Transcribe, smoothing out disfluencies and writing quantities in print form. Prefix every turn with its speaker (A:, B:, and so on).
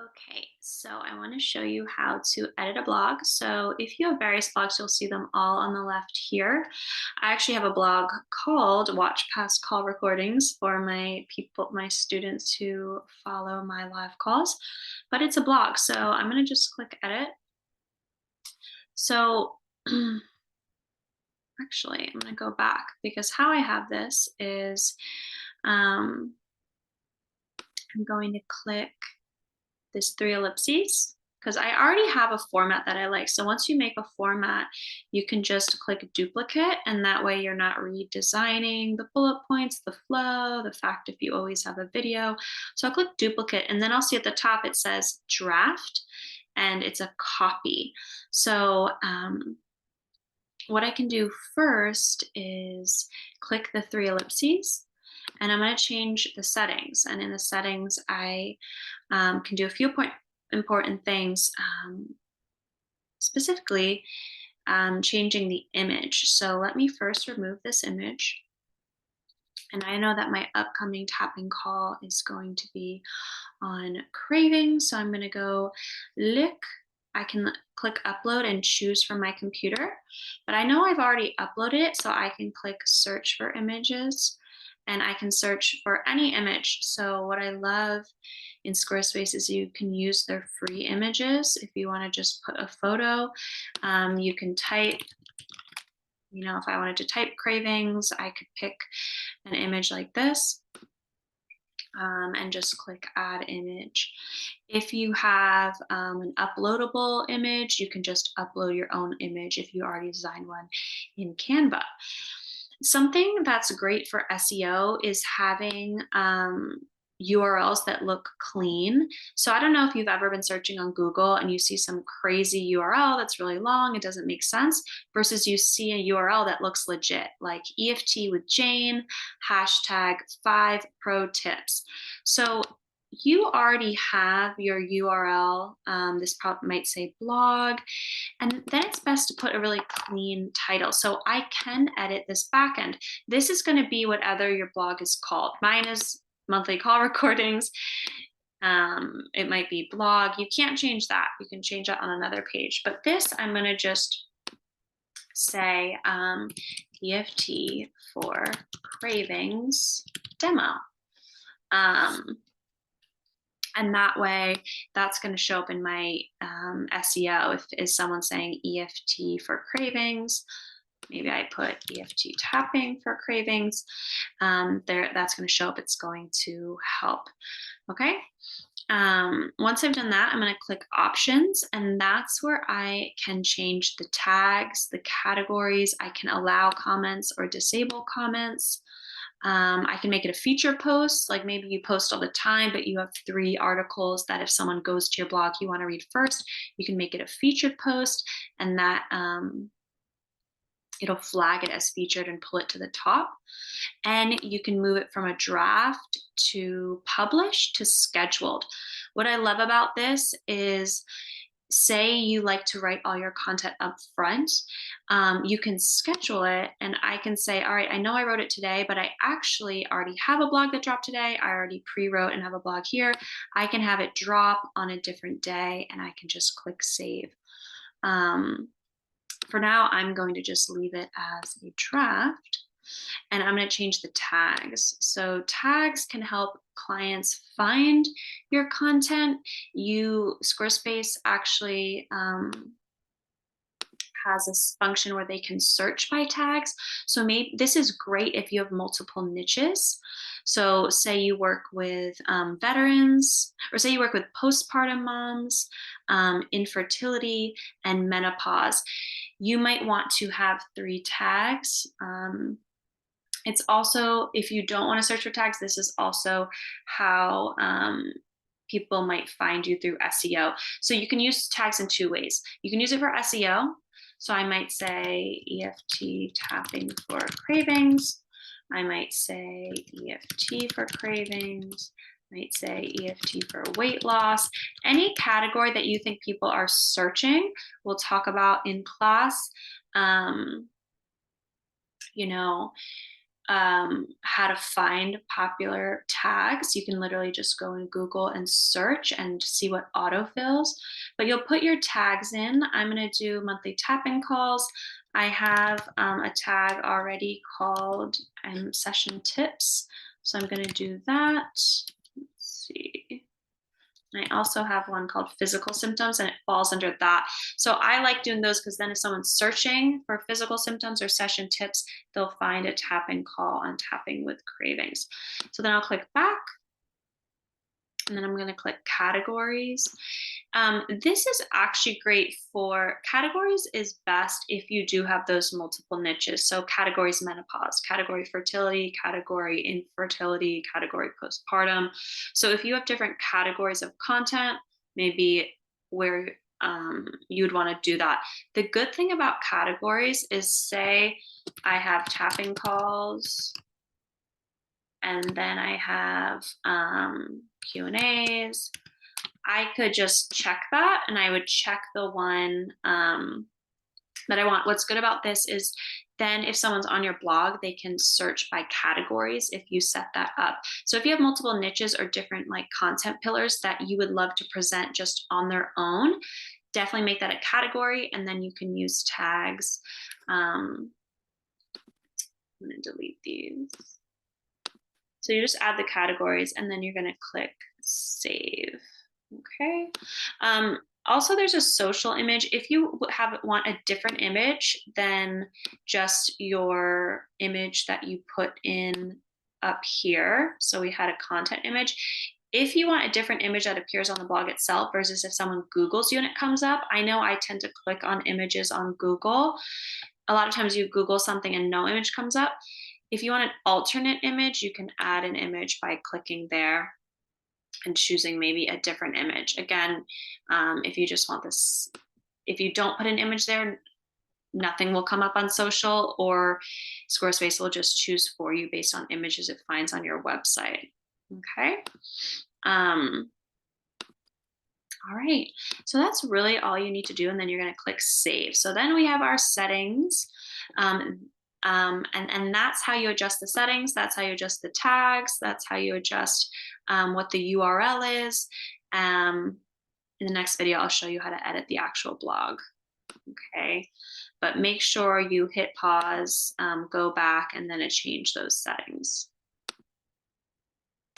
A: Okay, so I want to show you how to edit a blog. So if you have various blogs, you'll see them all on the left here. I actually have a blog called Watch Past Call Recordings for my people, my students who follow my live calls, but it's a blog. So I'm going to just click edit. So actually, I'm going to go back because how I have this is um, I'm going to click this three ellipses because I already have a format that I like. So once you make a format, you can just click duplicate, and that way you're not redesigning the bullet points, the flow, the fact if you always have a video. So I'll click duplicate, and then I'll see at the top it says draft, and it's a copy. So what I can do first is click the three ellipses, and I'm going to change the settings. And in the settings, I can do a few important things, specifically changing the image. So let me first remove this image. And I know that my upcoming tapping call is going to be on craving. So I'm going to go look. I can click upload and choose from my computer, but I know I've already uploaded it. So I can click search for images, and I can search for any image. So what I love in Squarespace is you can use their free images. If you want to just put a photo, you can type, if I wanted to type cravings, I could pick an image like this, and just click add image. If you have an uploadable image, you can just upload your own image if you already designed one in Canva. Something that's great for SEO is having URLs that look clean. So I don't know if you've ever been searching on Google and you see some crazy URL that's really long, it doesn't make sense, versus you see a URL that looks legit, like EFT with Jane, hashtag 5 pro tips. So you already have your URL. This probably might say blog, and then it's best to put a really clean title. So I can edit this backend. This is going to be whatever your blog is called. Mine is monthly call recordings. It might be blog. You can't change that. You can change that on another page. But this, I'm going to just say EFT for cravings demo. And that way, that's going to show up in my SEO. If is someone saying EFT for cravings, maybe I put EFT tapping for cravings. That's going to show up. It's going to help. Okay. Once I've done that, I'm going to click options, and that's where I can change the tags, the categories. I can allow comments or disable comments. I can make it a feature post, like maybe you post all the time, but you have 3 articles that if someone goes to your blog, you want to read first, you can make it a featured post, and that it'll flag it as featured and pull it to the top. And you can move it from a draft to published to scheduled. What I love about this is, say you like to write all your content up front, you can schedule it, and I can say, all right, I know I wrote it today, but I actually already have a blog that dropped today. I already pre-wrote and have a blog here. I can have it drop on a different day, and I can just click save. For now, I'm going to just leave it as a draft, and I'm going to change the tags. So tags can help clients find your content. Squarespace actually has this function where they can search by tags. So maybe this is great if you have multiple niches. So say you work with veterans, or say you work with postpartum moms, infertility, and menopause. You might want to have 3 tags. It's also, if you don't want to search for tags, this is also how people might find you through SEO. So you can use tags in 2 ways. You can use it for SEO. So I might say EFT tapping for cravings. I might say EFT for cravings. I might say EFT for weight loss. Any category that you think people are searching, we'll talk about in class. You know, how to find popular tags. You can literally just go in Google and search and see what autofills, but you'll put your tags in. I'm going to do monthly tapping calls. I have a tag already called session tips. So I'm going to do that. Let's see. And I also have one called physical symptoms, and it falls under that. So I like doing those because then if someone's searching for physical symptoms or session tips, they'll find a tapping call on tapping with cravings. So then I'll click back, and then I'm going to click categories. This is actually great for categories, is best if you do have those multiple niches. So categories menopause, category fertility, category infertility, category postpartum. So if you have different categories of content, maybe where you'd want to do that. The good thing about categories is, say I have tapping calls, and then I have Q&As. I could just check that, and I would check the one that I want. What's good about this is then if someone's on your blog, they can search by categories if you set that up. So if you have multiple niches or different like content pillars that you would love to present just on their own, definitely make that a category, and then you can use tags. I'm going to delete these. So you just add the categories, and then you're going to click save. Okay. Also, there's a social image. If you want a different image than just your image that you put in up here. So we had a content image. If you want a different image that appears on the blog itself versus if someone Googles you and it comes up, I know I tend to click on images on Google. A lot of times you Google something and no image comes up. If you want an alternate image, you can add an image by clicking there and choosing maybe a different image. Again, if you just want this, if you don't put an image there, nothing will come up on social, or Squarespace will just choose for you based on images it finds on your website. Okay. All right, so that's really all you need to do, and then you're going to click save. So then we have our settings, and that's how you adjust the settings. That's how you adjust the tags. That's how you adjust what the URL is. In the next video, I'll show you how to edit the actual blog. Okay, but make sure you hit pause, go back, and then change those settings.